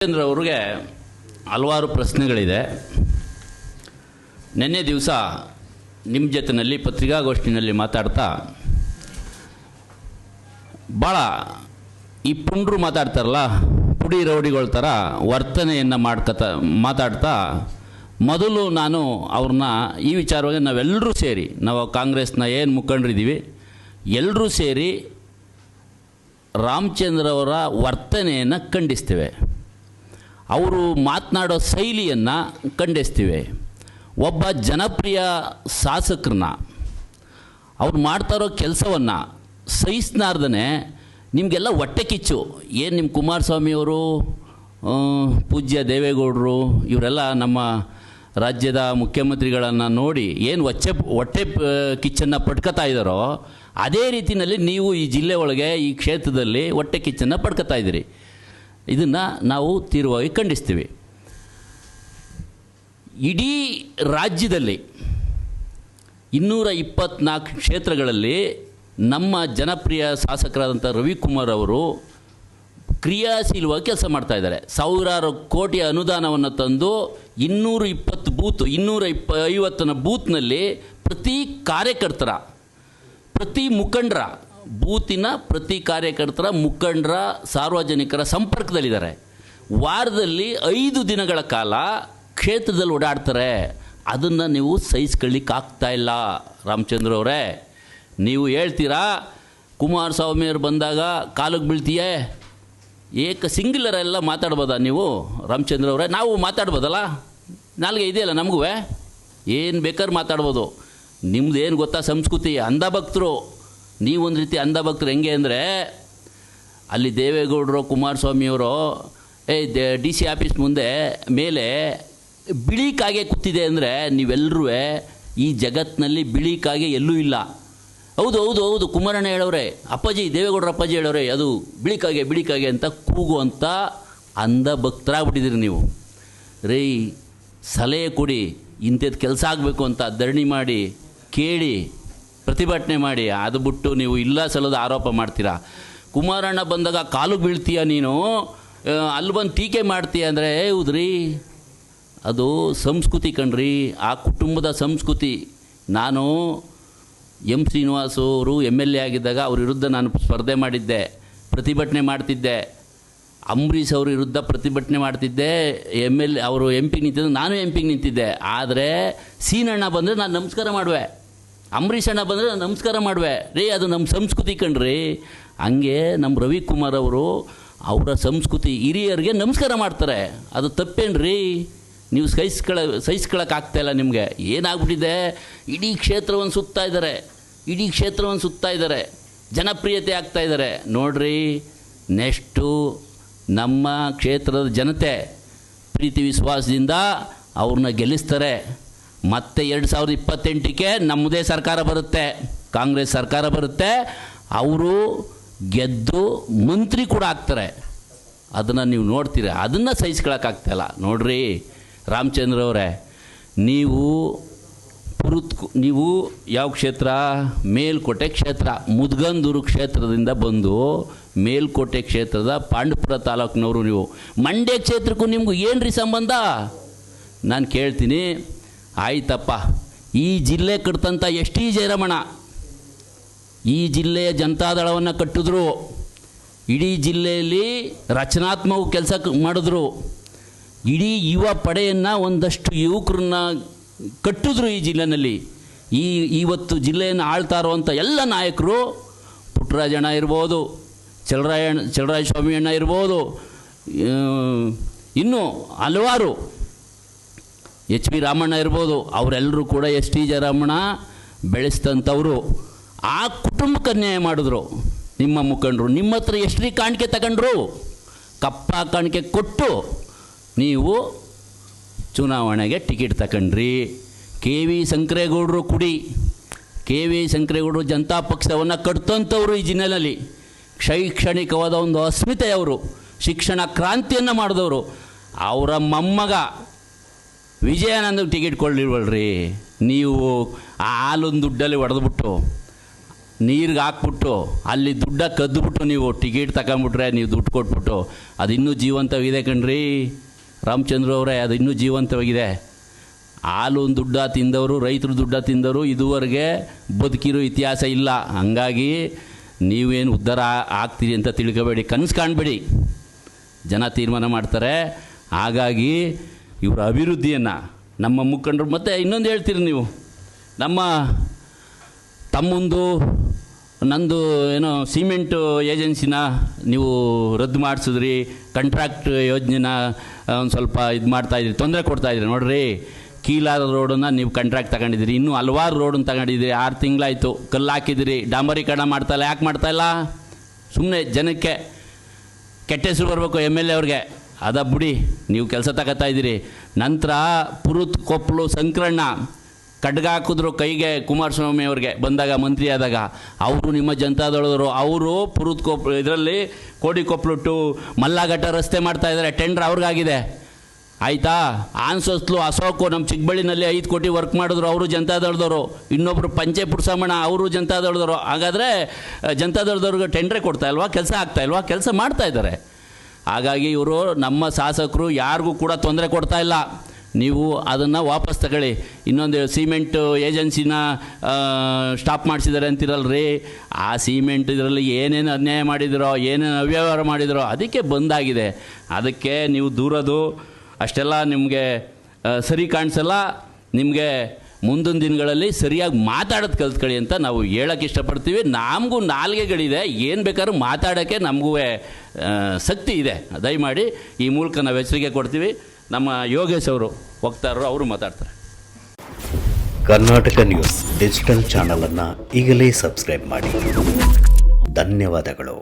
ರಾಮಚಂದ್ರ ಅವ್ರಿಗೆ ಹಲವಾರು ಪ್ರಶ್ನೆಗಳಿದೆ. ನಿನ್ನೆ ದಿವಸ ನಿಮ್ಮ ಜೊತೆಯಲ್ಲಿ ಪತ್ರಿಕಾಗೋಷ್ಠಿನಲ್ಲಿ ಮಾತಾಡ್ತಾ ಭಾಳ ಈ ಪುಂಡ್ರು ಮಾತಾಡ್ತಾರಲ್ಲ, ಪುಡಿ ರೌಡಿಗಳ ಥರ ವರ್ತನೆಯನ್ನು ಮಾತಾಡ್ತಾ ಮೊದಲು ನಾನು ಅವ್ರನ್ನ ಈ ವಿಚಾರವಾಗಿ ನಾವೆಲ್ಲರೂ ಸೇರಿ, ನಾವು ಕಾಂಗ್ರೆಸ್ನ ಏನು ಮುಖಂಡರಿದ್ದೀವಿ ಎಲ್ಲರೂ ಸೇರಿ ರಾಮಚಂದ್ರ ಅವರ ವರ್ತನೆಯನ್ನು ಖಂಡಿಸ್ತೇವೆ. ಅವರು ಮಾತನಾಡೋ ಶೈಲಿಯನ್ನು ಖಂಡಿಸ್ತೀವಿ. ಒಬ್ಬ ಜನಪ್ರಿಯ ಶಾಸಕರನ್ನ ಅವ್ರು ಮಾಡ್ತಾ ಇರೋ ಕೆಲಸವನ್ನು ಸಹಿಸ್ನಾರ್ದೇ ನಿಮಗೆಲ್ಲ ಹೊಟ್ಟೆ ಕಿಚ್ಚು. ಏನು ನಿಮ್ಮ ಕುಮಾರಸ್ವಾಮಿಯವರು, ಪೂಜ್ಯ ದೇವೇಗೌಡರು ಇವರೆಲ್ಲ ನಮ್ಮ ರಾಜ್ಯದ ಮುಖ್ಯಮಂತ್ರಿಗಳನ್ನು ನೋಡಿ ಏನು ಹೊಟ್ಟೆ ಕಿಚ್ಚನ್ನು ಪಡ್ಕೊತಾ ಇದ್ದಾರೋ ಅದೇ ರೀತಿಯಲ್ಲಿ ನೀವು ಈ ಜಿಲ್ಲೆ ಒಳಗೆ ಈ ಕ್ಷೇತ್ರದಲ್ಲಿ ಹೊಟ್ಟೆ ಕಿಚ್ಚನ್ನು ಪಡ್ಕೊತಾ ಇದ್ದೀರಿ. ಇದನ್ನು ನಾವು ತೀವ್ರವಾಗಿ ಖಂಡಿಸ್ತೀವಿ. ಇಡೀ ರಾಜ್ಯದಲ್ಲಿ 224 ಕ್ಷೇತ್ರಗಳಲ್ಲಿ ನಮ್ಮ ಜನಪ್ರಿಯ ಶಾಸಕರಾದಂಥ ರವಿಕುಮಾರ್ ಅವರು ಕ್ರಿಯಾಶೀಲವಾಗಿ ಕೆಲಸ ಮಾಡ್ತಾಯಿದ್ದಾರೆ. ಸಾವಿರಾರು ಕೋಟಿ ಅನುದಾನವನ್ನು ತಂದು 220 ಬೂತ್ 250 ಬೂತ್ನಲ್ಲಿ ಪ್ರತಿ ಕಾರ್ಯಕರ್ತರ, ಪ್ರತಿ ಮುಖಂಡರ, ಬೂತಿನ ಪ್ರತಿ ಕಾರ್ಯಕರ್ತರ, ಮುಖಂಡರ, ಸಾರ್ವಜನಿಕರ ಸಂಪರ್ಕದಲ್ಲಿದ್ದಾರೆ. ವಾರದಲ್ಲಿ 5 ದಿನಗಳ ಕಾಲ ಕ್ಷೇತ್ರದಲ್ಲಿ ಓಡಾಡ್ತಾರೆ. ಅದನ್ನು ನೀವು ಸಹಿಸ್ಕೊಳ್ಳಿಕ್ಕಾಗ್ತಾಯಿಲ್ಲ ರಾಮಚಂದ್ರ ಅವರೇ. ನೀವು ಹೇಳ್ತೀರಾ ಕುಮಾರಸ್ವಾಮಿಯವರು ಬಂದಾಗ ಕಾಲಿಗೆ ಬೀಳ್ತೀಯೇ, ಸಿಂಗ್ಯುಲರೆಲ್ಲ ಮಾತಾಡ್ಬೋದಾ ನೀವು ರಾಮಚಂದ್ರ ಅವರೇ? ನಾವು ಮಾತಾಡ್ಬೋದಲ್ಲ, ನಾಲ್ಗೆ ಇದೆಯಲ್ಲ ನಮಗೂ, ಏನು ಬೇಕಾದ್ರೆ ಮಾತಾಡ್ಬೋದು. ನಿಮ್ದು ಏನು ಗೊತ್ತಾ ಸಂಸ್ಕೃತಿ, ಅಂಧಭಕ್ತರು. ನೀವೊಂದು ರೀತಿ ಅಂಧಭಕ್ತರು. ಹೆಂಗೆ ಅಂದರೆ ಅಲ್ಲಿ ದೇವೇಗೌಡರು, ಕುಮಾರಸ್ವಾಮಿಯವರು DC ಆಫೀಸ್ ಮುಂದೆ ಮೇಲೆ ಬಿಳಿ ಕಾಗೆ ಕೂತಿದೆ ಅಂದರೆ ನೀವೆಲ್ಲರೂ ಈ ಜಗತ್ತಿನಲ್ಲಿ ಬಿಳಿ ಕಾಗೆ ಎಲ್ಲೂ ಇಲ್ಲ. ಹೌದು ಹೌದು ಹೌದು ಕುಮಾರಣ್ಣ ಹೇಳೋರೆ, ಅಪ್ಪಾಜಿ ದೇವೇಗೌಡರ ಅಪ್ಪಾಜಿ ಹೇಳೋರೆ ಅದು ಬಿಳಿ ಕಾಗೆ ಅಂತ ಕೂಗುವಂಥ ಅಂಧಭಕ್ತರಾಗ್ಬಿಟ್ಟಿದ್ದೀರಿ ನೀವು. ರೀ ಸಲಹೆ ಕೊಡಿ, ಇಂಥದ್ದು ಕೆಲಸ ಆಗಬೇಕು ಅಂತ ಧರಣಿ ಮಾಡಿ, ಕೇಳಿ, ಪ್ರತಿಭಟನೆ ಮಾಡಿ. ಅದು ಬಿಟ್ಟು ನೀವು ಇಲ್ಲ ಸಲ್ಲದ ಆರೋಪ ಮಾಡ್ತೀರಾ. ಕುಮಾರಣ್ಣ ಬಂದಾಗ ಕಾಲು ಬೀಳ್ತೀಯ ನೀನು, ಅಲ್ಲಿ ಬಂದು ಟೀಕೆ ಮಾಡ್ತೀಯ ಅಂದರೆ ಹೌದ್ರಿ, ಅದು ಸಂಸ್ಕೃತಿ ಕಣ್ರಿ, ಆ ಕುಟುಂಬದ ಸಂಸ್ಕೃತಿ. ನಾನು M. ಶ್ರೀನಿವಾಸ್ ಅವರು MLA ಆಗಿದ್ದಾಗ ಅವ್ರ ವಿರುದ್ಧ ನಾನು ಸ್ಪರ್ಧೆ ಮಾಡಿದ್ದೆ, ಪ್ರತಿಭಟನೆ ಮಾಡ್ತಿದ್ದೆ. ಅಂಬರೀಷ್ ಅವ್ರ ವಿರುದ್ಧ ಪ್ರತಿಭಟನೆ ಮಾಡ್ತಿದ್ದೆ. ಅವರು MP ನಿಂತಿದ್ದೆ, ನಾನು MP ನಿಂತಿದ್ದೆ. ಆದರೆ ಸೀನಣ್ಣ ಬಂದರೆ ನಾನು ನಮಸ್ಕಾರ ಮಾಡುವೆ, ಅಂಬರೀಷ್ ಅಣ್ಣ ಬಂದರೆ ನಾನು ನಮಸ್ಕಾರ ಮಾಡುವೆ. ರೀ ಅದು ನಮ್ಮ ಸಂಸ್ಕೃತಿ ಕಣ್ರಿ. ಹಂಗೆ ನಮ್ಮ ರವಿಕುಮಾರ್ ಅವರು ಅವರ ಸಂಸ್ಕೃತಿ, ಹಿರಿಯರಿಗೆ ನಮಸ್ಕಾರ ಮಾಡ್ತಾರೆ. ಅದು ತಪ್ಪೇನ್ರಿ? ನೀವು ಸಹಿಸ್ಕೊಳ್ಳೋಕ್ಕಾಗ್ತಾಯಿಲ್ಲ ನಿಮಗೆ. ಏನಾಗ್ಬಿಟ್ಟಿದೆ, ಇಡೀ ಕ್ಷೇತ್ರವನ್ನು ಸುತ್ತಾ ಇದ್ದಾರೆ, ಜನಪ್ರಿಯತೆ ಆಗ್ತಾಯಿದ್ದಾರೆ. ನೋಡ್ರಿ, ನೆಕ್ಸ್ಟು ನಮ್ಮ ಕ್ಷೇತ್ರದ ಜನತೆ ಪ್ರೀತಿ ವಿಶ್ವಾಸದಿಂದ ಅವ್ರನ್ನ ಗೆಲ್ಲಿಸ್ತಾರೆ. ಮತ್ತೆ 2028ಕ್ಕೆ ನಮ್ಮದೇ ಸರ್ಕಾರ ಬರುತ್ತೆ, ಕಾಂಗ್ರೆಸ್ ಸರ್ಕಾರ ಬರುತ್ತೆ. ಅವರು ಗೆದ್ದು ಮಂತ್ರಿ ಕೂಡ ಆಗ್ತಾರೆ. ಅದನ್ನು ನೀವು ನೋಡ್ತೀರ, ಅದನ್ನು ಸಹಿಸ್ಕೊಳ್ಳೋಕ್ಕಾಗ್ತಾಯಿಲ್ಲ. ನೋಡ್ರಿ ರಾಮಚಂದ್ರ ಅವರೇ, ನೀವು ಯಾವ ಕ್ಷೇತ್ರ? ಮೇಲ್ಕೋಟೆ ಕ್ಷೇತ್ರ, ಮುದ್ಗಂದೂರು ಕ್ಷೇತ್ರದಿಂದ ಬಂದು ಮೇಲ್ಕೋಟೆ ಕ್ಷೇತ್ರದ ಪಾಂಡವಪುರ ತಾಲೂಕಿನವರು ನೀವು. ಮಂಡ್ಯ ಕ್ಷೇತ್ರಕ್ಕೂ ನಿಮಗೂ ಏನು ರೀ ಸಂಬಂಧ? ನಾನು ಕೇಳ್ತೀನಿ, ಆಯ್ತಪ್ಪ, ಈ ಜಿಲ್ಲೆ ಕಟ್ತಂಥ ST ಜಯರಮಣ ಈ ಜಿಲ್ಲೆಯ ಜನತಾದಳವನ್ನು ಕಟ್ಟಿದ್ರು, ಇಡೀ ಜಿಲ್ಲೆಯಲ್ಲಿ ರಚನಾತ್ಮಕ ಕೆಲಸ ಮಾಡಿದ್ರು, ಇಡೀ ಯುವ ಪಡೆಯನ್ನು ಒಂದಷ್ಟು ಯುವಕರನ್ನ ಕಟ್ಟಿದ್ರು ಈ ಜಿಲ್ಲೆಯಲ್ಲಿ. ಇವತ್ತು ಜಿಲ್ಲೆಯನ್ನು ಆಳ್ತಾ ಇರುವಂಥ ಎಲ್ಲ ನಾಯಕರು, ಪುಟ್ಟರಾಜಣ್ಣ ಇರ್ಬೋದು, ಚಲರಾಯ ಸ್ವಾಮಿ ಅಣ್ಣ ಇರ್ಬೋದು, ಇನ್ನೂ ಹಲವಾರು HB ರಾಮಣ್ಣ ಇರ್ಬೋದು, ಅವರೆಲ್ಲರೂ ಕೂಡ ST ಜಯರಾಮಣ್ಣ ಬೆಳೆಸ್ತಂಥವರು. ಆ ಕುಟುಂಬಕ್ಕೆ ಅನ್ಯಾಯ ಮಾಡಿದ್ರು ನಿಮ್ಮ ಮುಖಂಡರು. ನಿಮ್ಮ ಹತ್ರ ಎಷ್ಟು ಕಾಣಿಕೆ ತಗೊಂಡ್ರು? ಕಪ್ಪ ಕಾಣಿಕೆ ಕೊಟ್ಟು ನೀವು ಚುನಾವಣೆಗೆ ಟಿಕೆಟ್ ತಗೊಂಡ್ರಿ. KV ಶಂಕರೇಗೌಡರು ಜನತಾ ಪಕ್ಷವನ್ನು ಕಟ್ತಂಥವ್ರು ಈ ಜಿಲ್ಲೆಯಲ್ಲಿ. ಶೈಕ್ಷಣಿಕವಾದ ಒಂದು ಅಸ್ಮಿತೆಯವರು, ಶಿಕ್ಷಣ ಕ್ರಾಂತಿಯನ್ನು ಮಾಡಿದವರು. ಅವರ ಮೊಮ್ಮಗ ವಿಜಯಾನಂದ ಟಿಕೆಟ್ ಕೊಡಲಿಲ್ವಲ್ರಿ ನೀವು? ಆ ಹಾಲೊಂದು ದುಡ್ಡಲ್ಲಿ ಹೊಡೆದ್ಬಿಟ್ಟು ನೀರಿಗೆ ಹಾಕ್ಬಿಟ್ಟು ಅಲ್ಲಿ ದುಡ್ಡ ಕದ್ದುಬಿಟ್ಟು ನೀವು ಟಿಕೆಟ್ ತಗೊಂಬಿಟ್ರೆ ನೀವು ದುಡ್ಡು ಕೊಟ್ಬಿಟ್ಟು ಅದು ಇನ್ನೂ ಜೀವಂತವಾಗಿದೆ ಕಣ್ರಿ ರಾಮಚಂದ್ರ ಅವರೇ, ಅದು ಇನ್ನೂ ಜೀವಂತವಾಗಿದೆ. ಹಾಲು ದುಡ್ಡ ತಿಂದವರು, ರೈತರು ದುಡ್ಡ ತಿಂದವರು ಇದುವರೆಗೆ ಬದುಕಿರೋ ಇತಿಹಾಸ ಇಲ್ಲ. ಹಂಗಾಗಿ ನೀವೇನು ಉದ್ಧಾರ ಆಗ್ತೀರಿ ಅಂತ ತಿಳ್ಕೊಬೇಡಿ, ಕನಸು ಕಾಣಬೇಡಿ. ಜನ ತೀರ್ಮಾನ ಮಾಡ್ತಾರೆ. ಹಾಗಾಗಿ ಇವರ ಅಭಿವೃದ್ಧಿಯನ್ನು ನಮ್ಮ ಮುಖಂಡರು, ಮತ್ತು ಇನ್ನೊಂದು ಹೇಳ್ತೀರಿ ನೀವು, ನಮ್ಮ ತಮ್ಮಂದು ನಂದು ಏನೋ ಸಿಮೆಂಟು ಏಜೆನ್ಸಿನ ನೀವು ರದ್ದು ಮಾಡಿಸಿದ್ರಿ, ಕಾಂಟ್ರಾಕ್ಟ್ ಯೋಜನೆನ ಒಂದು ಸ್ವಲ್ಪ ಇದು ಮಾಡ್ತಾಯಿದ್ರಿ, ತೊಂದರೆ ಕೊಡ್ತಾಯಿದ್ರಿ. ನೋಡ್ರಿ, ಕೀಲಾದ ರೋಡನ್ನು ನೀವು ಕಾಂಟ್ರಾಕ್ಟ್ ತಗೊಂಡಿದ್ದೀರಿ, ಇನ್ನೂ ಹಲವಾರು ರೋಡನ್ನು ತಗೊಂಡಿದ್ದೀರಿ. 6 ತಿಂಗಳಾಯಿತು, ಕಲ್ಲು ಹಾಕಿದಿರಿ, ಡಾಂಬರೀಕರಣ ಮಾಡ್ತಾಯಿಲ್ಲ. ಯಾಕೆ ಮಾಡ್ತಾಯಿಲ್ಲ? ಸುಮ್ಮನೆ ಜನಕ್ಕೆ ಕೆಟ್ಟ ಹೆಸರು ಬರಬೇಕು MLA ಅವ್ರಿಗೆ. ಅದ ಬಿಡಿ, ನೀವು ಕೆಲಸ ತಗೋತಾಯಿದ್ದೀರಿ. ನಂತರ ಪುರುತ್ ಕೊಪ್ಪಲು ಸಂಕ್ರಣ್ಣ ಖಡ್ಗ ಹಾಕಿದ್ರು ಕೈಗೆ ಕುಮಾರಸ್ವಾಮಿ ಅವ್ರಿಗೆ ಬಂದಾಗ, ಮಂತ್ರಿ ಆದಾಗ. ಅವರು ನಿಮ್ಮ ಜನತಾದಳದವರು. ಅವರು ಪುರುತ್ ಕೊಪ್ಪಲು ಇದರಲ್ಲಿ ಕೋಡಿಕೊಪ್ಪಲು ಟು ಮಲ್ಲಘಟ್ಟ ರಸ್ತೆ ಮಾಡ್ತಾಯಿದ್ದಾರೆ, ಟೆಂಡರ್ ಅವ್ರಿಗಾಗಿದೆ. ಆಯಿತಾ? ಆನ್ಸೋಸ್ಲು ಅಶೋಕು ನಮ್ಮ ಚಿಕ್ಕಬಳ್ಳಿನಲ್ಲಿ 5 ಕೋಟಿ ವರ್ಕ್ ಮಾಡಿದ್ರು, ಅವರು ಜನತಾದಳದವರು. ಇನ್ನೊಬ್ಬರು ಪಂಚೆ ಪುಡ್ಸಮ್ಮಣ್ಣ, ಅವರು ಜನತಾದಳದವರು. ಹಾಗಾದರೆ ಜನತಾದಳದವ್ರಿಗೆ ಟೆಂಡ್ರೇ ಕೊಡ್ತಾಯಿಲ್ವಾ? ಕೆಲಸ ಆಗ್ತಾಯಿಲ್ವಾ? ಕೆಲಸ ಮಾಡ್ತಾಯಿದ್ದಾರೆ. ಹಾಗಾಗಿ ಇವರು ನಮ್ಮ ಶಾಸಕರು ಯಾರಿಗೂ ಕೂಡ ತೊಂದರೆ ಕೊಡ್ತಾಯಿಲ್ಲ. ನೀವು ಅದನ್ನು ವಾಪಸ್ ತಗೊಳ್ಳಿ. ಇನ್ನೊಂದು ಸಿಮೆಂಟು ಏಜೆನ್ಸಿನ ಸ್ಟಾಪ್ ಮಾಡಿಸಿದ್ದಾರೆ ಅಂತಿರಲ್ರಿ, ಆ ಸಿಮೆಂಟ್ ಇದರಲ್ಲಿ ಏನೇನು ಅನ್ಯಾಯ ಮಾಡಿದಿರೋ, ಏನೇನು ಅವ್ಯವಹಾರ ಮಾಡಿದಿರೋ ಅದಕ್ಕೆ ಬಂದಾಗಿದೆ. ಅದಕ್ಕೆ ನೀವು ದೂರದು ಅಷ್ಟೆಲ್ಲ ನಿಮಗೆ ಸರಿ ಕಾಣಿಸಲ್ಲ. ನಿಮಗೆ ಮುಂದಿನ ದಿನಗಳಲ್ಲಿ ಸರಿಯಾಗಿ ಮಾತಾಡೋದು ಕಲ್ತ್ಕೊಳ್ಳಿ ಅಂತ ನಾವು ಹೇಳೋಕ್ಕೆ ಇಷ್ಟಪಡ್ತೀವಿ. ನಮಗೂ ನಾಲ್ಗೆಗಳಿದೆ, ಏನು ಬೇಕಾದ್ರೂ ಮಾತಾಡೋಕ್ಕೆ ನಮಗೂ ಶಕ್ತಿ ಇದೆ. ದಯಮಾಡಿ ಈ ಮೂಲಕ ನಾವು ಎಚ್ಚರಿಕೆ ಕೊಡ್ತೀವಿ. ನಮ್ಮ ಯೋಗೇಶ್ ಅವರು ವಕ್ತಾರರು, ಅವರು ಮಾತಾಡ್ತಾರೆ. ಕರ್ನಾಟಕ ನ್ಯೂಸ್ ಡಿಜಿಟಲ್ ಚಾನಲನ್ನು ಈಗಲೇ ಸಬ್ಸ್ಕ್ರೈಬ್ ಮಾಡಿ. ಧನ್ಯವಾದಗಳು.